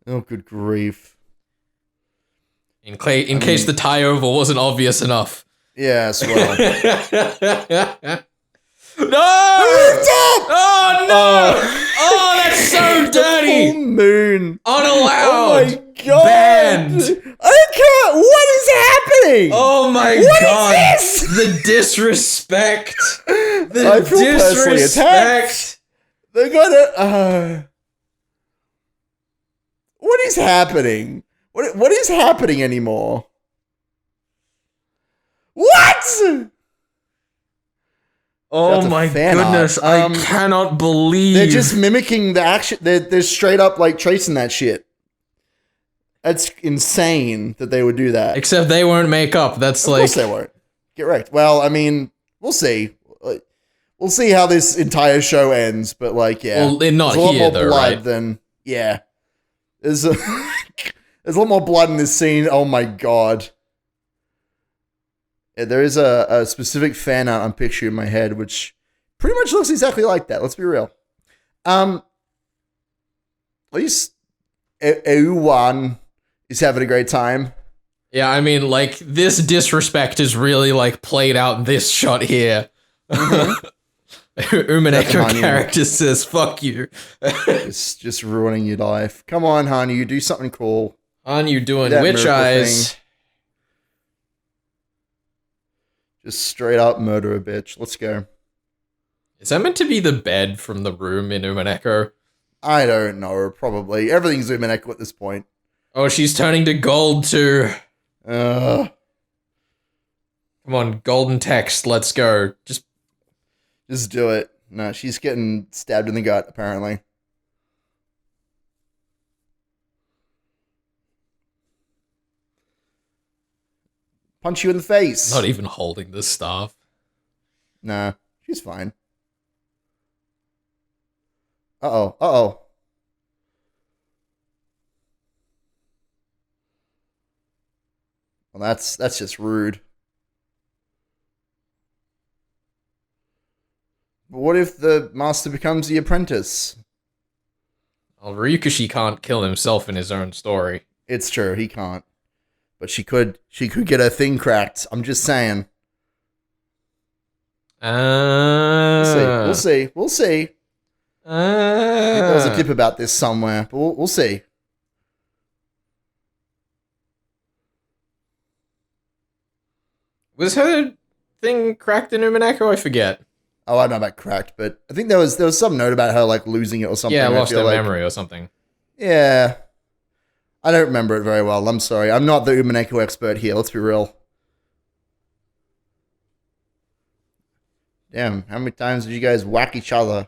Oh, good grief. In case the tie over wasn't obvious enough. Yes, well. No! Oh, no! Oh, that's so dirty! Full moon. Unallowed! Oh, my God! Banned! I can't! What is happening? Oh, my God! What is this? The disrespect! I feel personally attacked. They're gonna... What is happening? What is happening anymore? What? Oh my goodness, I cannot believe. They're just mimicking the action. They're straight up like tracing that shit. That's insane that they would do that. Except they won't make up. That's like... Of course they won't. Get wrecked. Well, I mean, we'll see. We'll see how this entire show ends, but like, yeah. Well, they're not here, though, right? There's a lot more blood than... Yeah. There's a lot more blood in this scene. Oh my God. Yeah, there is a specific fan art I'm picturing in my head, which pretty much looks exactly like that. Let's be real. At least everyone is having a great time. Yeah, I mean, like, this disrespect is really, like, played out in this shot here. Mm-hmm. Umineko character says, fuck you. It's just ruining your life. Come on, honey, you do something cool. On you doing witch eyes. Thing. Just straight up murder a bitch. Let's go. Is that meant to be the bed from the room in Umineko? I don't know. Probably. Everything's Umineko at this point. Oh, she's turning to gold too. Come on, golden text. Let's go. Just do it. No, she's getting stabbed in the gut, apparently. Punch you in the face. Not even holding the staff. Nah, she's fine. Uh-oh. Uh-oh. Well, that's just rude. But what if the master becomes the apprentice? Well, Ryukishi can't kill himself in his own story. It's true, he can't. But she could get her thing cracked. I'm just saying. We'll see. There was a tip about this somewhere, but we'll see. Was her thing cracked in Umineko? I forget. Oh, I don't know about cracked, but I think there was some note about her like losing it or something. Yeah, lost her memory or something. Yeah. I don't remember it very well. I'm sorry. I'm not the Umineko expert here. Let's be real. Damn, how many times did you guys whack each other?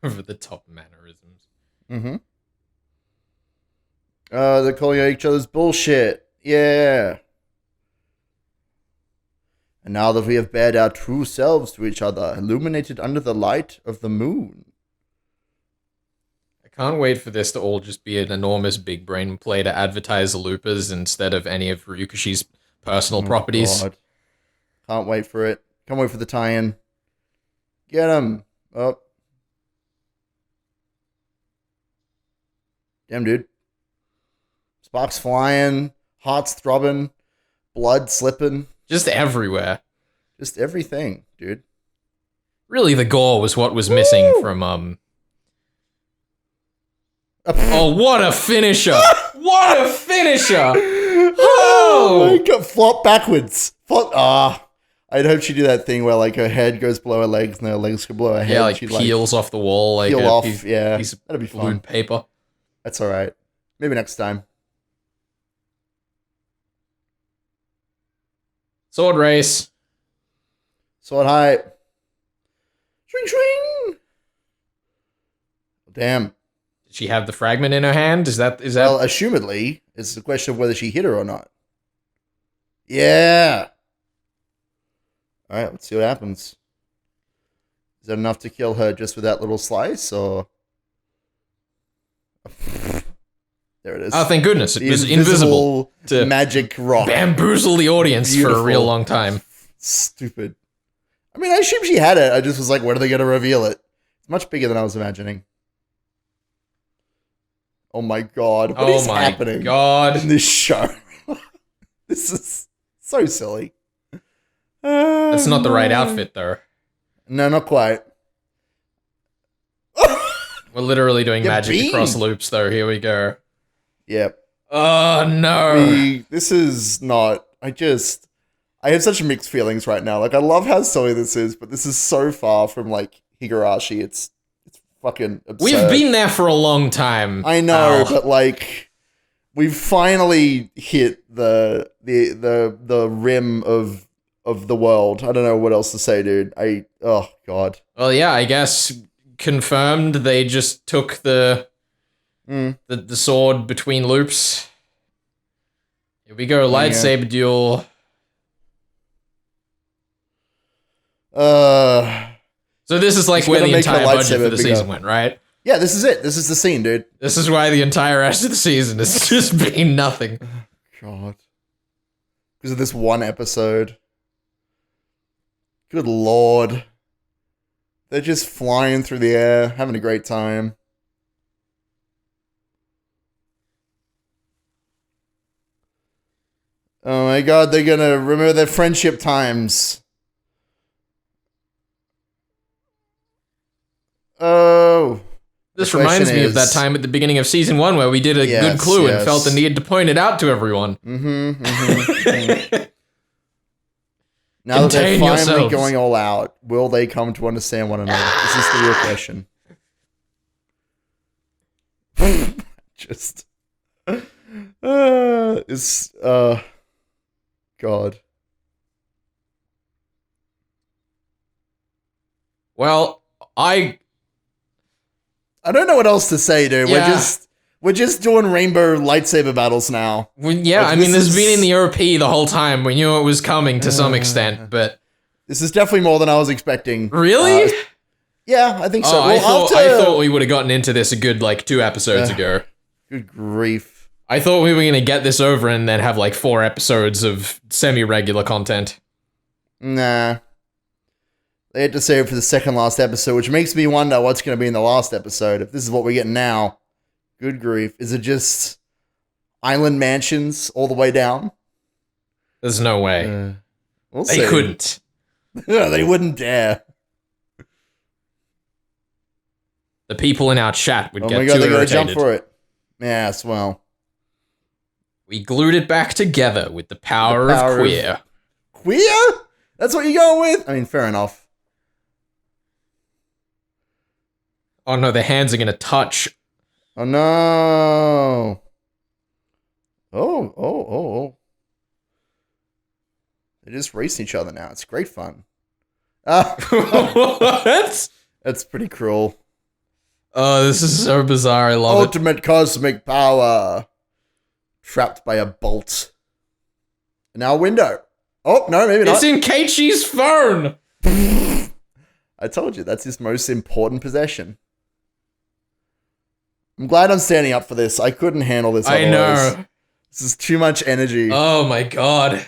Over the top mannerisms. Mm-hmm. They're calling out each other's bullshit. Yeah. And now that we have bared our true selves to each other, illuminated under the light of the moon. I can't wait for this to all just be an enormous big brain play to advertise Loopers instead of any of Ryukishi's personal properties. God. Can't wait for it. Can't wait for the tie-in. Get him. Oh. Damn, dude. Sparks flying, hearts throbbing, blood slipping. Just everywhere. Just everything, dude. Really, the gore was what was missing from, Oh, what a finisher! What a finisher! Oh my god, flop backwards. Flop, I'd hope she'd do that thing where, like, her head goes below her legs and her legs go below her head. Yeah, like, peels off the wall. Like, peel off, yeah. That'd be fun. Paper. That's alright. Maybe next time. Sword race. Sword hype. Swing, swing. Damn. Did she have the fragment in her hand? Is that? Well, assumedly, it's the question of whether she hit her or not. Yeah. All right, let's see what happens. Is that enough to kill her just with that little slice, or? There it is. Oh, thank goodness. It was invisible to magic rock. Bamboozle the audience for a real long time. Stupid. I mean, I assume she had it. I just was like, when are they going to reveal it? It's much bigger than I was imagining. Oh my god. What is happening in this show? This is so silly. That's not the right outfit, though. No, not quite. We're literally doing magic across loops, though. Here we go. Yep. Oh, no. This is not... I have such mixed feelings right now. Like, I love how silly this is, but this is so far from, like, Higurashi. It's fucking absurd. We've been there for a long time. I know, but, like, we've finally hit the rim of the world. I don't know what else to say, dude. Oh, God. Well, yeah, I guess confirmed they just took the sword between loops. Here we go, lightsaber duel. So this is like where the entire budget for the season went, right? Yeah, this is it. This is the scene, dude. This is why the entire rest of the season has just been nothing. God. Because of this one episode. Good lord. They're just flying through the air, having a great time. Oh my god, they're gonna remember their friendship times. Oh. This reminds me of that time at the beginning of season 1 where we did a good clue and felt the need to point it out to everyone. Now that they're finally going all out, will they come to understand one another? This is the real question. God. Well, I don't know what else to say, dude. Yeah. We're just doing rainbow lightsaber battles now. Yeah, like, I mean, this has been in the OP the whole time. We knew it was coming to some extent, but this is definitely more than I was expecting. Really? Yeah, I think so. I thought we would have gotten into this a good 2 episodes ago. Good grief. I thought we were going to get this over and then have 4 episodes of semi-regular content. Nah. They had to save it for the second last episode, which makes me wonder what's going to be in the last episode. If this is what we're getting now, good grief. Is it just island mansions all the way down? There's no way. We'll see. They couldn't. No, they wouldn't dare. The people in our chat would get too they're irritated. Gonna jump for it. Yes, well. We glued it back together with the power of queer. Queer? That's what you're going with? I mean, fair enough. Oh no, their hands are going to touch. Oh no. Oh. They're just racing each other now. It's great fun. What? That's pretty cruel. Oh, this is so bizarre. I love Ultimate cosmic power. Trapped by a bolt. And now a window. Oh, no, maybe not. It's in Keiichi's phone. I told you, that's his most important possession. I'm glad I'm standing up for this. I couldn't handle this otherwise. I know. This is too much energy. Oh my god. I'm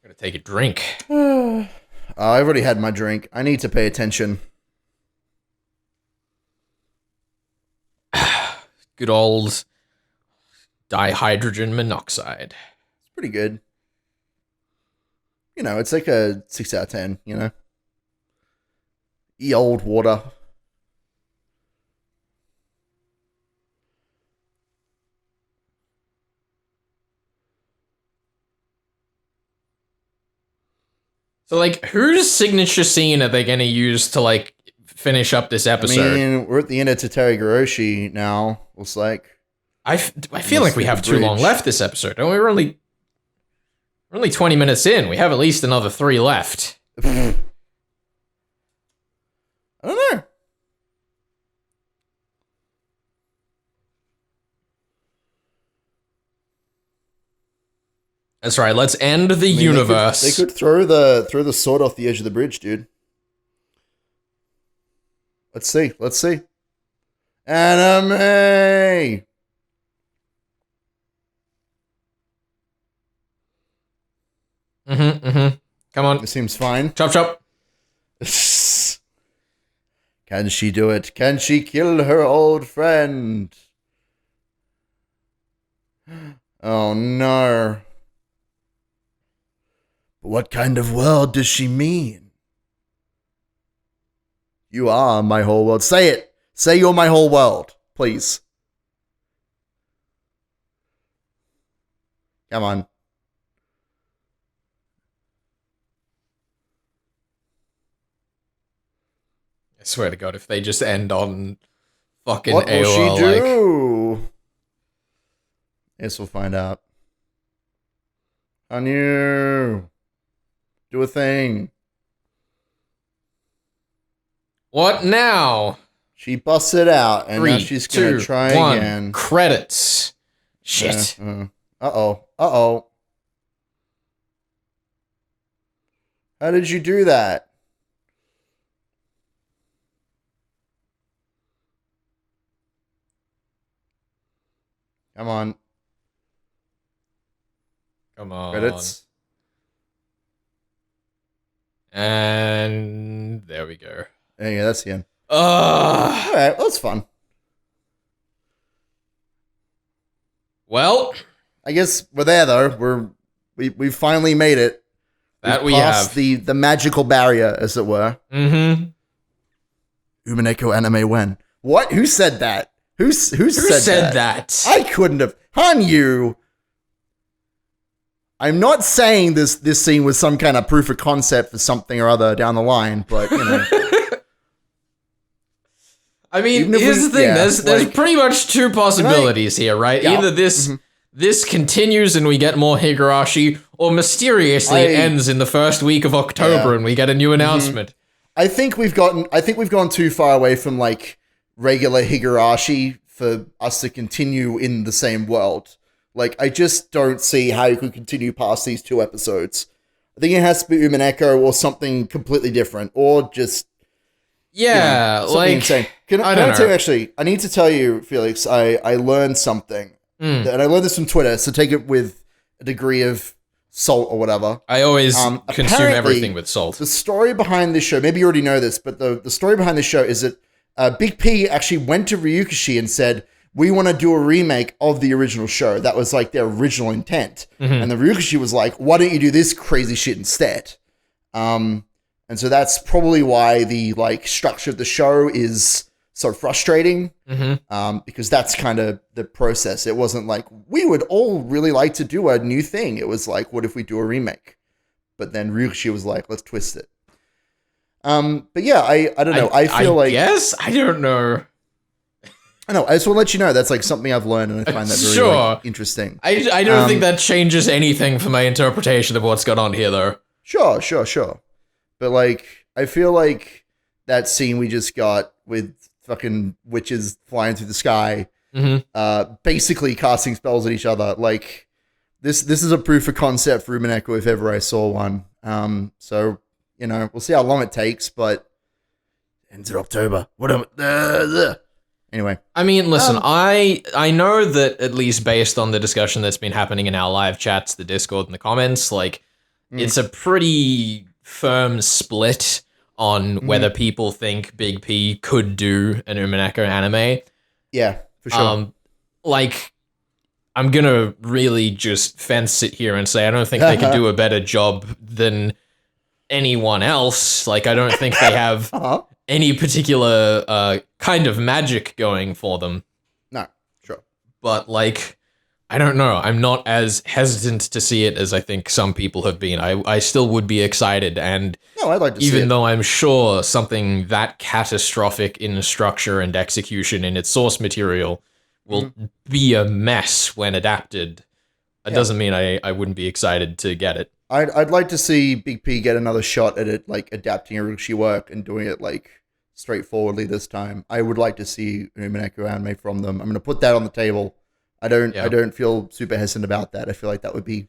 gonna take a drink. I've already had my drink. I need to pay attention. Good old dihydrogen monoxide. It's pretty good. You know, it's like a 6 out of 10, you know? Old water. So, like, whose signature scene are they going to use to, like, finish up this episode? I mean, we're at the end of Higurashi now, looks like. I feel like we have too long left this episode. Don't we? We're only 20 minutes in. We have at least another 3 left. I don't know. That's right. Let's end the universe. They could throw the sword off the edge of the bridge, dude. Let's see. Anime. Come on. It seems fine. Chop, chop. Can she do it? Can she kill her old friend? Oh no. What kind of world does she mean? You are my whole world. Say it. Say you're my whole world, please. Come on. I swear to God, if they just end on fucking what AOL, will she do? Yes, we'll find out. Hanyu, do a thing. What now? She busts it out, and now she's gonna try again. Credits. Shit. Uh-oh. How did you do that? Come on. Credits. And there we go. Yeah, that's the end. All right, well, that's fun. Well, I guess we're there though. We've finally made it. We have the magical barrier, as it were. Mm-hmm. Umineko anime when? What? Who said that? Who said that? I couldn't have. Hanyu. I'm not saying this scene was some kind of proof of concept for something or other down the line, but you know. I mean, here's the thing. Yeah, there's pretty much 2 possibilities here, right? Yeah. Either this continues and we get more Higurashi, or mysteriously it ends in the first week of October and we get a new announcement. I think we've gone too far away from like regular Higurashi for us to continue in the same world. Like, I just don't see how you could continue past these 2 episodes. I think it has to be Umineko or something completely different, or just something insane. Can I tell you, actually, I need to tell you, Felix, I learned something. And I learned this from Twitter, so take it with a degree of salt or whatever. I always consume everything with salt. The story behind this show, maybe you already know this, but the story behind this show is that Big P actually went to Ryukishi and said, we want to do a remake of the original show. That was like their original intent. And the Ryukishi was like, why don't you do this crazy shit instead? And so that's probably why the like structure of the show is so frustrating. Because that's kind of the process. It wasn't like, we would all really like to do a new thing. It was like, what if we do a remake? But then Ryukishi was like, let's twist it. But yeah, I don't know. I feel like... Yes? I don't know. I know. I just want to let you know that's like something I've learned, and I find that very interesting. I don't think that changes anything for my interpretation of what's going on here, though. Sure. But like, I feel like that scene we just got with fucking witches flying through the sky, basically casting spells at each other. Like, this is a proof of concept for Umineko if ever I saw one. So, we'll see how long it takes, but ends in October. Anyway. I mean, listen, I know that at least based on the discussion that's been happening in our live chats, the Discord and the comments, like, it's a pretty firm split on whether people think Big P could do an Umineko anime. Yeah, for sure. Like, I'm gonna really just fence it here and say I don't think they could do a better job than anyone else. Like, I don't think they have any particular kind of magic going for them. No, sure. But, like, I don't know. I'm not as hesitant to see it as I think some people have been. I still would be excited, and I'd like to see even it. though I'm sure something that catastrophic in structure and execution in its source material will be a mess when adapted, it doesn't mean I wouldn't be excited to get it. I'd like to see Big P get another shot at it, like adapting Higurashi work and doing it like straightforwardly this time. I would like to see an Umineko anime from them. I'm going to put that on the table. I don't feel super hesitant about that. I feel like that would be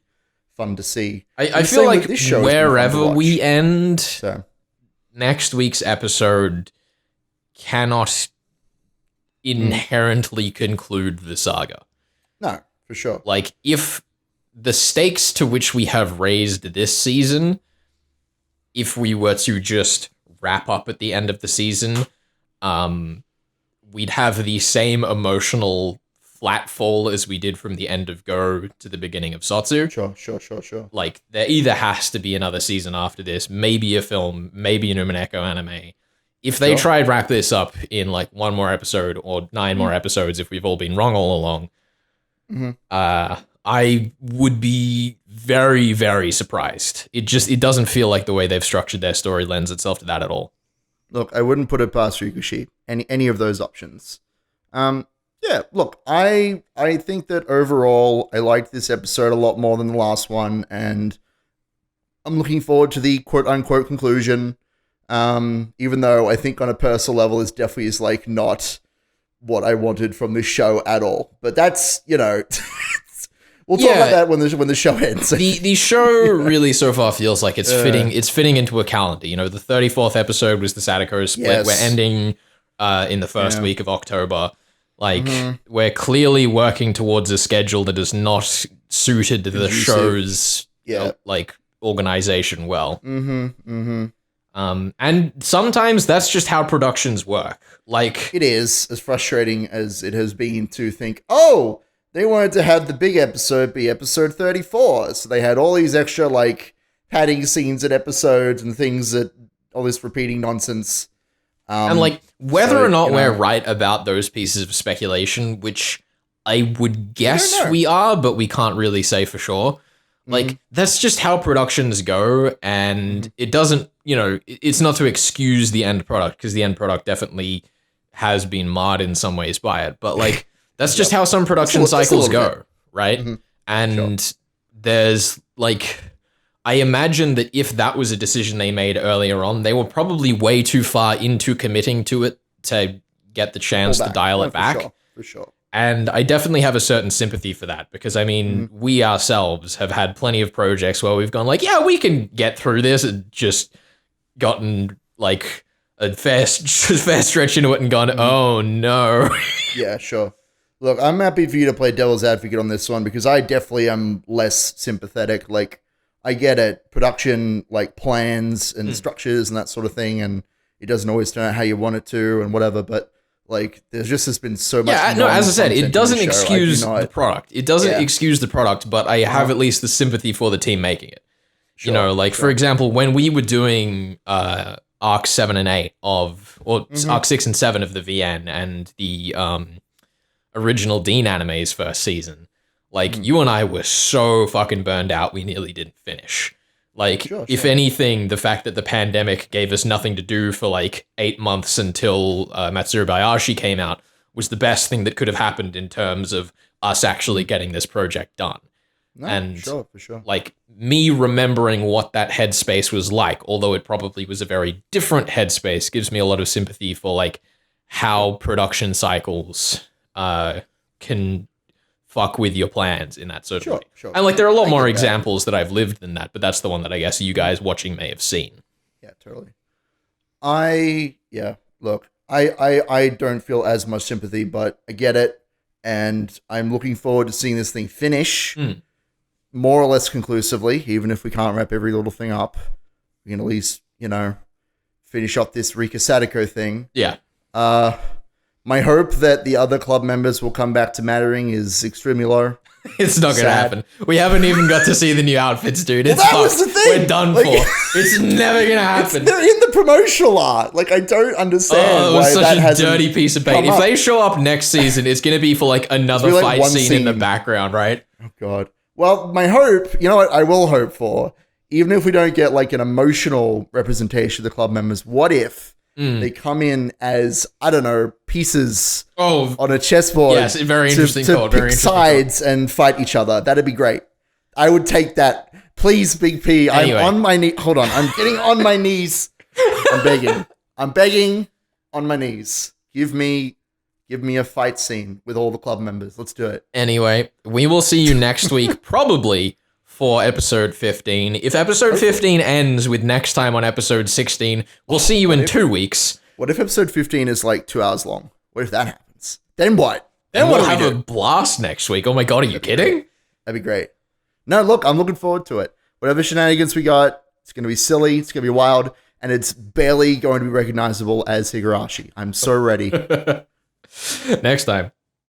fun to see. I feel like wherever we end, next week's episode cannot inherently conclude the saga. No, for sure. Like, if the stakes to which we have raised this season, if we were to just wrap up at the end of the season, we'd have the same emotional flat fall as we did from the end of Go to the beginning of SOTSU. Sure. Like, there either has to be another season after this, maybe a film, maybe an Umineko anime. If they try and wrap this up in, like, one more episode or 9 more episodes, if we've all been wrong all along, I would be very, very surprised. It doesn't feel like the way they've structured their story lends itself to that at all. Look, I wouldn't put it past Higurashi. Any of those options. Yeah, look, I think that overall I liked this episode a lot more than the last one, and I'm looking forward to the quote-unquote conclusion, even though I think on a personal level this definitely is, like, not what I wanted from this show at all. But that's, we'll talk about that when the show ends. The show really so far feels like it's fitting into a calendar. The 34th episode was the Sadako split. Yes. We're ending in the first week of October. Like, we're clearly working towards a schedule that is not suited to the show's like organization well. And sometimes that's just how productions work. Like, it is as frustrating as it has been to think, oh, they wanted to have the big episode be episode 34, so they had all these extra, like, padding scenes at episodes and things that all this repeating nonsense. And, like, whether or not we're right about those pieces of speculation, which I would guess we are, but we can't really say for sure. Like, that's just how productions go, and it doesn't, it's not to excuse the end product, because the end product definitely has been marred in some ways by it, but, like, that's just how some production cycles go, right? And there's, like, I imagine that if that was a decision they made earlier on, they were probably way too far into committing to it to get the chance to dial it back. For sure. And I definitely have a certain sympathy for that, because, I mean, we ourselves have had plenty of projects where we've gone like, yeah, we can get through this, and just gotten, like, a fair stretch into it and gone, oh, no. Yeah, sure. Look, I'm happy for you to play devil's advocate on this one, because I definitely am less sympathetic. Like, I get it. Production, like, plans and structures and that sort of thing, and it doesn't always turn out how you want it to and whatever, but, like, there's been so much. Yeah, no, as I said, it doesn't excuse the product. It doesn't excuse the product, but I have at least the sympathy for the team making it. Sure, for example, when we were doing Arc 7 and 8 Arc 6 and 7 of the VN and the original Dean anime's first season, like, you and I were so fucking burned out, we nearly didn't finish. Like, if anything, the fact that the pandemic gave us nothing to do for, like, 8 months until Matsuru Bayashi came out was the best thing that could have happened in terms of us actually getting this project done. No, and for sure. Like me remembering what that headspace was like, although it probably was a very different headspace, gives me a lot of sympathy for like how production cycles can fuck with your plans in that sort of way. Sure. And like there are a lot more examples that I've lived than that, but that's the one that I guess you guys watching may have seen. Yeah, totally. Look, I don't feel as much sympathy, but I get it. And I'm looking forward to seeing this thing finish more or less conclusively, even if we can't wrap every little thing up. We can at least, finish off this Rika Sadako thing. Yeah. My hope that the other club members will come back to mattering is extremely low. It's not going to happen. We haven't even got to see the new outfits, dude. It's that was the thing. We're done for. It's never going to happen. They're in the promotional art. Like, I don't understand why that hasn't. It was such a dirty piece of bait. If they show up next season, it's going to be for like another fight scene in the background, right? Oh, God. Well, my hope, you know what I will hope for, even if we don't get like an emotional representation of the club members, what if they come in as, I don't know, pieces on a chessboard? Yes, very interesting to pick sides and fight each other. That'd be great. I would take that. Please, Big P. Anyway. I'm on my knee. Hold on. I'm getting on my knees. I'm begging on my knees. Give me a fight scene with all the club members. Let's do it. Anyway, we will see you next week, probably for episode 15. If episode 15 ends with next time on episode 16, we'll see you in 2 weeks. What if episode 15 is like 2 hours long? What if that happens? Then what? Then we'll have a blast next week. Oh my God, are you kidding? That'd be great. No, look, I'm looking forward to it. Whatever shenanigans we got, it's going to be silly, it's going to be wild, and it's barely going to be recognizable as Higurashi. I'm so ready. Next time.